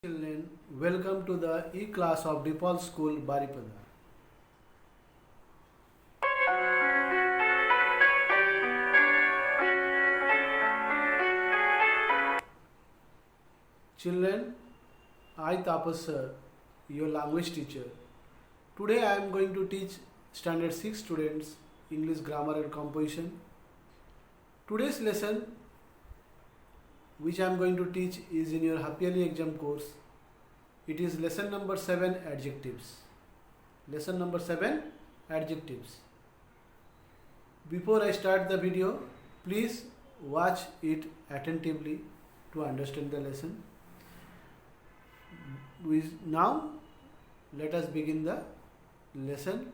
Children, welcome to the e-class of DePaul School, Baripada. Children, I Tapas sir, your language teacher. Today I am going to teach standard 6 students English grammar and composition. Today's lesson which I am going to teach is in your half yearly exam course. It is lesson number 7, adjectives. Lesson number 7, adjectives. Before I start the video, please watch it attentively to understand the lesson. Now let us begin the lesson.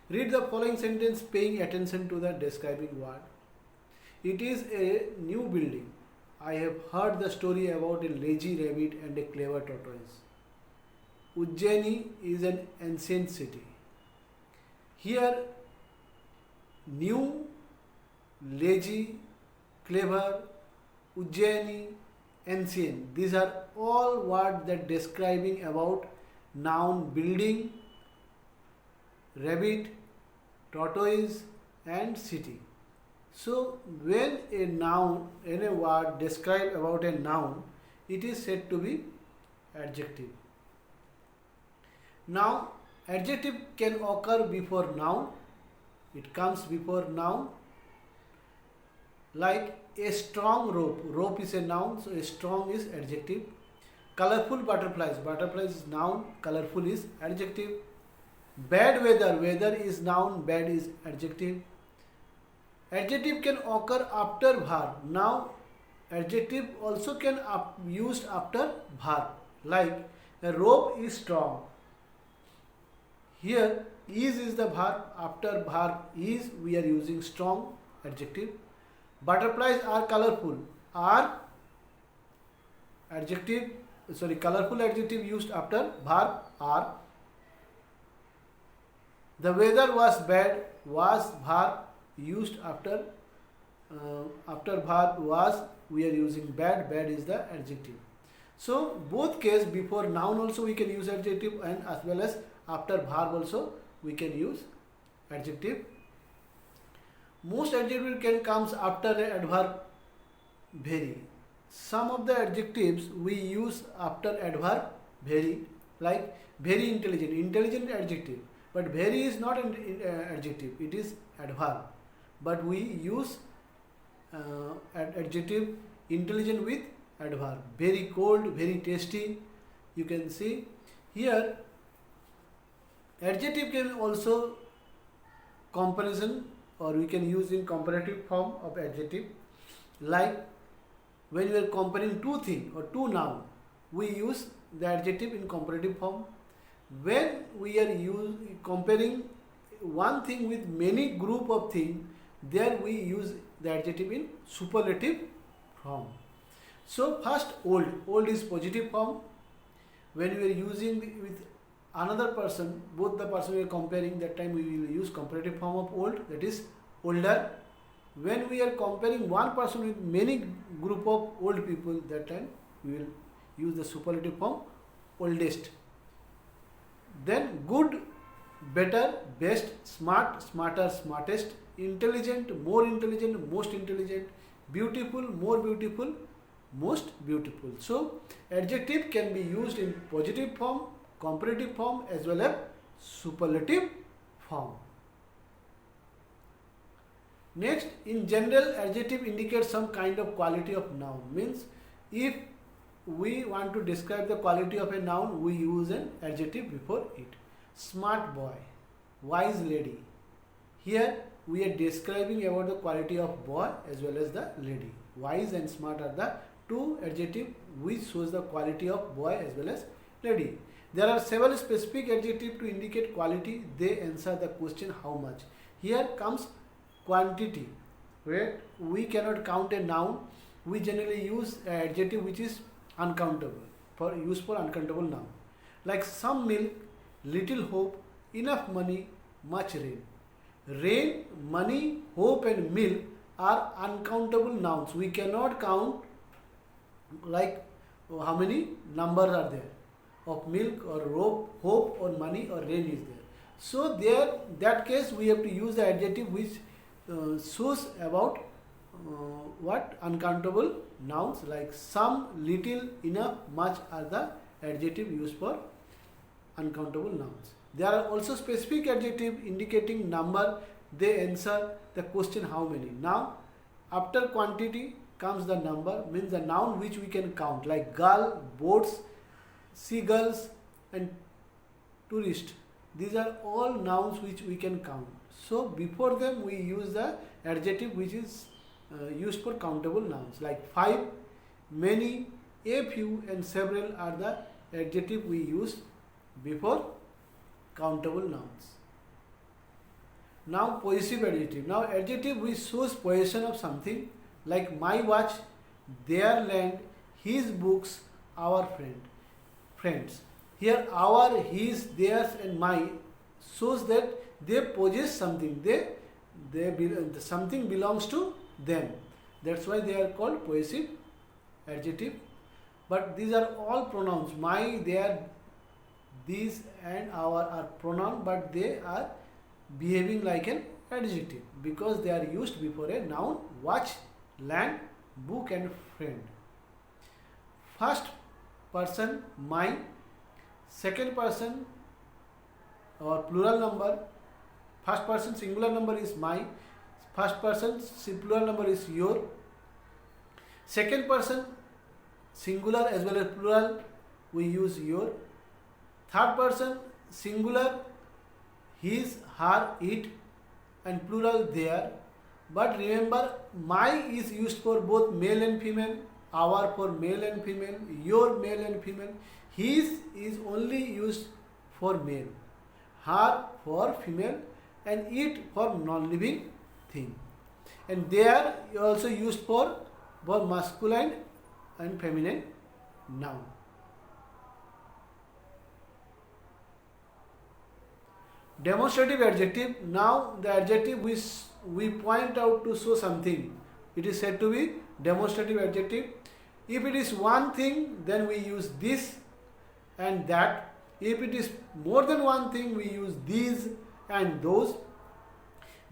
Read the following sentence paying attention to the describing word. It is a new building. I have heard the story about a lazy rabbit and a clever tortoise. Ujjaini is an ancient city. Here, new, lazy, clever, Ujjaini, ancient. These are all words that describing about noun building, rabbit, tortoise and city. So when a noun in a word describe about a noun, it is said to be adjective. Now adjective can occur before noun. It comes before noun. Like a strong rope. Rope is a noun, so a strong is adjective. Colorful butterflies. Butterflies is noun, colorful is adjective. Bad weather. Weather is noun, bad is adjective. Adjective can occur after verb. Now, adjective also can used after verb. Like a rope is strong. Here, is the verb. After verb is, we are using strong adjective. Butterflies are colorful. Are adjective. Colorful adjective used after verb are. The weather was bad. Was verb used after verb was, we are using bad. Bad is the adjective. So both case, before noun also we can use adjective, and as well as after verb also we can use adjective. Most adjective can comes after a adverb very. Some of the adjectives we use after adverb very, like very intelligent. Intelligent adjective, but very is not an adjective, it is adverb. But we use adjective intelligent with adverb. Very cold, very tasty. You can see here adjective can also comparison, or we can use in comparative form of adjective. Like when we are comparing two things or two nouns, we use the adjective in comparative form. When we are comparing one thing with many group of things, there we use the adjective in superlative form. So first old. Old is positive form. When we are using with another person, both the person we are comparing, that time we will use comparative form of old, that is older. When we are comparing one person with many group of old people, that time we will use the superlative form oldest. Then good, better, best, smart, smarter, smartest, intelligent, more intelligent, most intelligent, beautiful, more beautiful, most beautiful. So adjective can be used in positive form, comparative form as well as superlative form. Next, in general, adjective indicates some kind of quality of noun. Means if we want to describe the quality of a noun, we use an adjective before it. Smart boy, wise lady. Here we are describing about the quality of boy as well as the lady. Wise and smart are the two adjectives which shows the quality of boy as well as lady. There are several specific adjectives to indicate quality. They answer the question how much. Here comes quantity, where we cannot count a noun. We generally use an adjective which is uncountable, for use for uncountable noun. Like some milk, little hope, enough money, much rain. Rain, money, hope and milk are uncountable nouns. We cannot count like how many numbers are there of milk or rope, hope or money or rain is there. So there, that case we have to use the adjective which shows about what uncountable nouns like some, little, enough, much are the adjective used for uncountable nouns. There are also specific adjective indicating number. They answer the question how many. Now after quantity comes the number, means the noun which we can count, like girl, boats, seagulls and tourist. These are all nouns which we can count. So before them we use the adjective which is used for countable nouns, like 5, many, a few and several are the adjective we use before countable nouns. Now possessive adjective. Now adjective which shows possession of something, like my watch, their land, his books, our friends. Here our, his, theirs and my shows that they possess something. Something belongs to them. That's why they are called possessive adjective. But these are all pronouns. My, their, these and our are pronoun, but they are behaving like an adjective because they are used before a noun: watch, land, book and friend. First person my, second person or plural number, first person singular number is my, first person plural number is your, second person singular as well as plural we use your, third person singular his, her, it and plural their. But remember, my is used for both male and female, our for male and female, your male and female, his is only used for male, her for female and it for non-living thing, and their also used for both masculine and feminine noun. Demonstrative adjective. Now the adjective which we point out to show something, it is said to be demonstrative adjective. If it is one thing, then we use this and that. If it is more than one thing, we use these and those.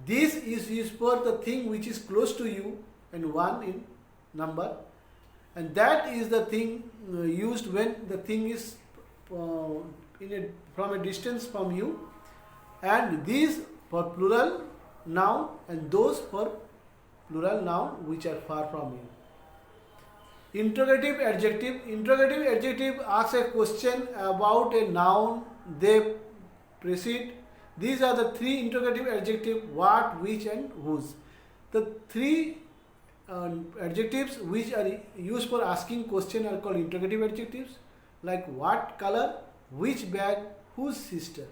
This is used for the thing which is close to you and one in number, and that is the thing used when the thing is from a distance from you, and these for plural noun and those for plural noun which are far from you. Interrogative adjective. Interrogative adjective asks a question about a noun they precede. These are the three interrogative adjectives: what, which and whose. The three adjectives which are used for asking question are called interrogative adjectives, like what color, which bag, whose sister.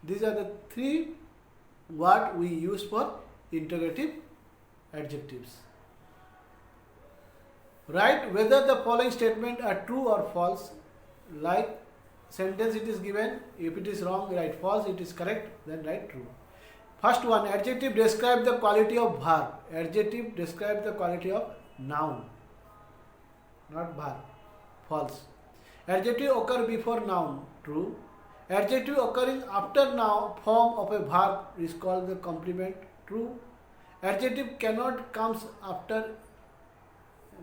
These are the three what we use for interrogative adjectives. Write whether the following statement are true or false. Like sentence it is given, if it is wrong write false, it is correct then write true. First one, adjective describe the quality of verb. Adjective describe the quality of noun, not verb. False. Adjective occur before noun. True. Adjective occurring after noun form of a verb is called the complement. True. Adjective cannot comes after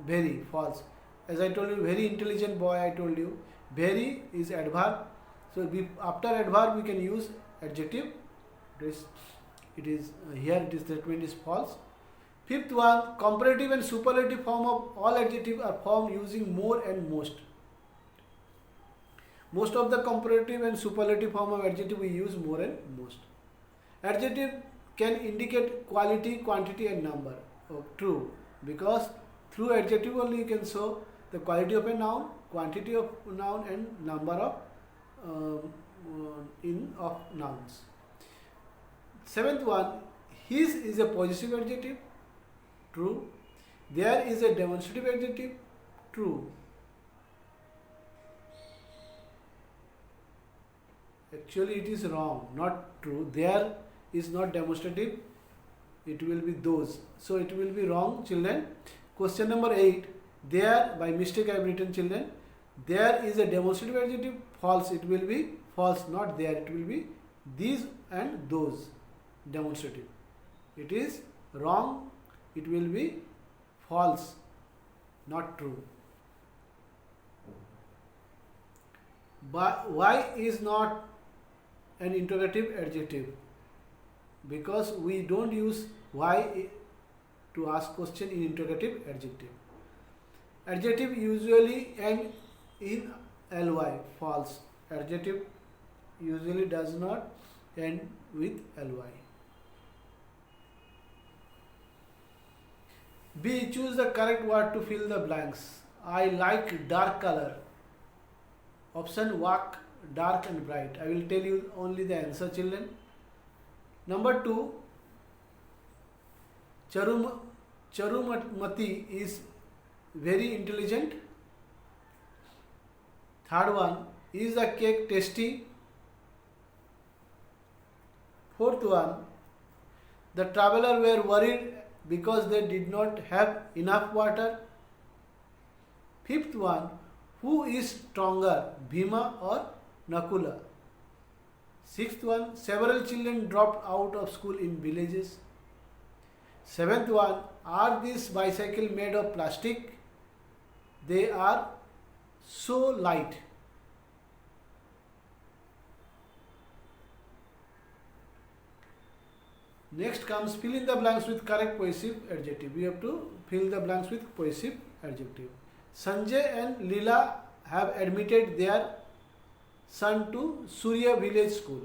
very. False. As I told you, very intelligent boy, I told you. Very is adverb. So after adverb we can use adjective. It is here it is statement is false. Fifth one, comparative and superlative form of all adjectives are formed using more and most. Most of the comparative and superlative form of adjective we use more and most. Adjective can indicate quality, quantity and number. Oh, true, because through adjective only you can show the quality of a noun, quantity of noun and number of nouns. Seventh one, his is a possessive adjective. True. There is a demonstrative adjective. True. Actually it is wrong, not true. There is not demonstrative, it will be those. So it will be wrong, children. Question number 8. There, by mistake I have written children. There is a demonstrative adjective, false, it will be false, not there, it will be these and those, demonstrative. It is wrong, it will be false, not true. But why is not an interrogative adjective? Because we don't use why to ask question in interrogative adjective. Adjective usually end in ly, false. Adjective usually does not end with ly. B. Choose the correct word to fill the blanks. I like dark color. Option walk, dark and bright. I will tell you only the answer, children. Number 2, Charumati is very intelligent. Third one, is the cake tasty? Fourth one, the traveler were worried because they did not have enough water. Fifth one, who is stronger, Bhima or Nakula? Sixth one, several children dropped out of school in villages. Seventh one, are these bicycles made of plastic? They are so light. Next comes fill in the blanks with correct possessive adjective. We have to fill the blanks with possessive adjective. Sanjay and Leela have admitted their son to Surya village school.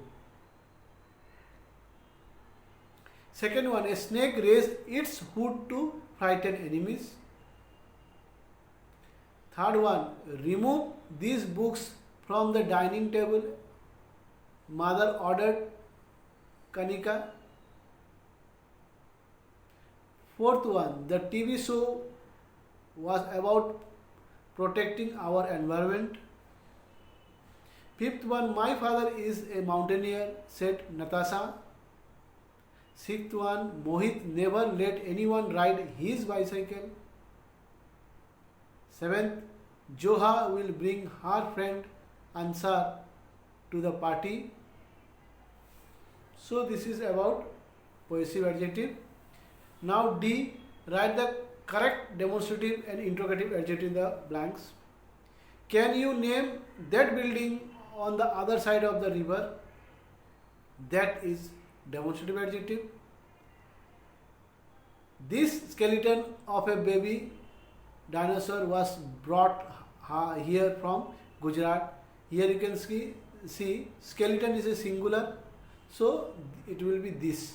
Second one, a snake raised its hood to frighten enemies. Third one, remove these books from the dining table. Mother ordered Kanika. Fourth one, the TV show was about protecting our environment. Fifth one, my father is a mountaineer, said Natasha. Sixth one, Mohit never let anyone ride his bicycle. Seventh, Joha will bring her friend Ansar to the party. So this is about possessive adjective. Now D, write the correct demonstrative and interrogative adjective in the blanks. Can you name that building on the other side of the river? That is demonstrative adjective. This skeleton of a baby dinosaur was brought here from Gujarat. Here you can see skeleton is a singular, so it will be this.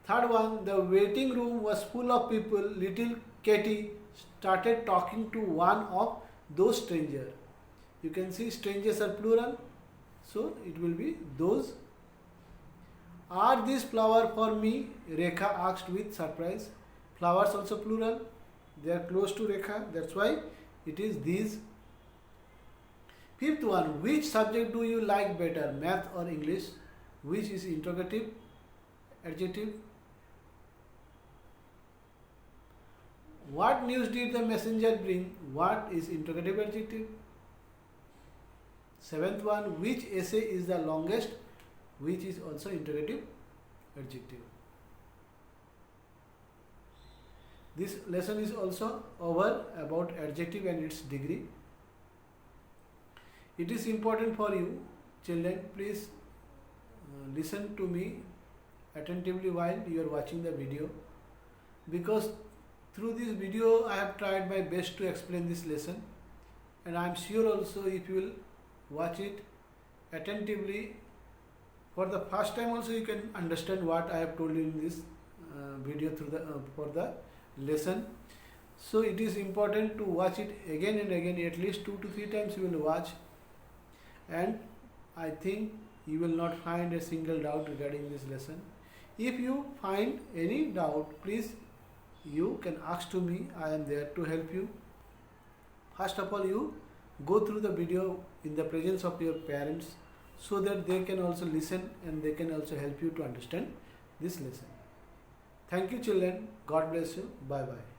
Third one, the waiting room was full of people. Little Katie started talking to one of those strangers. You can see strangers are plural, so it will be those. Are these flowers for me? Rekha asked with surprise. Flowers also plural. They are close to Rekha. That's why it is these. Fifth one, which subject do you like better, math or English? Which is interrogative adjective. What news did the messenger bring? What is interrogative adjective. Seventh one, which essay is the longest? Which is also interrogative adjective. This lesson is also over about adjective and its degree. It is important for you, children, please listen to me attentively while you are watching the video, because through this video I have tried my best to explain this lesson, and I am sure also if you will watch it attentively for the first time also you can understand what I have told you in this video through the for the lesson. So it is important to watch it again and again, at least 2 to 3 times you will watch, and I think you will not find a single doubt regarding this lesson. If you find any doubt, please you can ask to me. I am there to help you. First of all, you go through the video in the presence of your parents so that they can also listen and they can also help you to understand this lesson. Thank you, children. God bless you. Bye bye.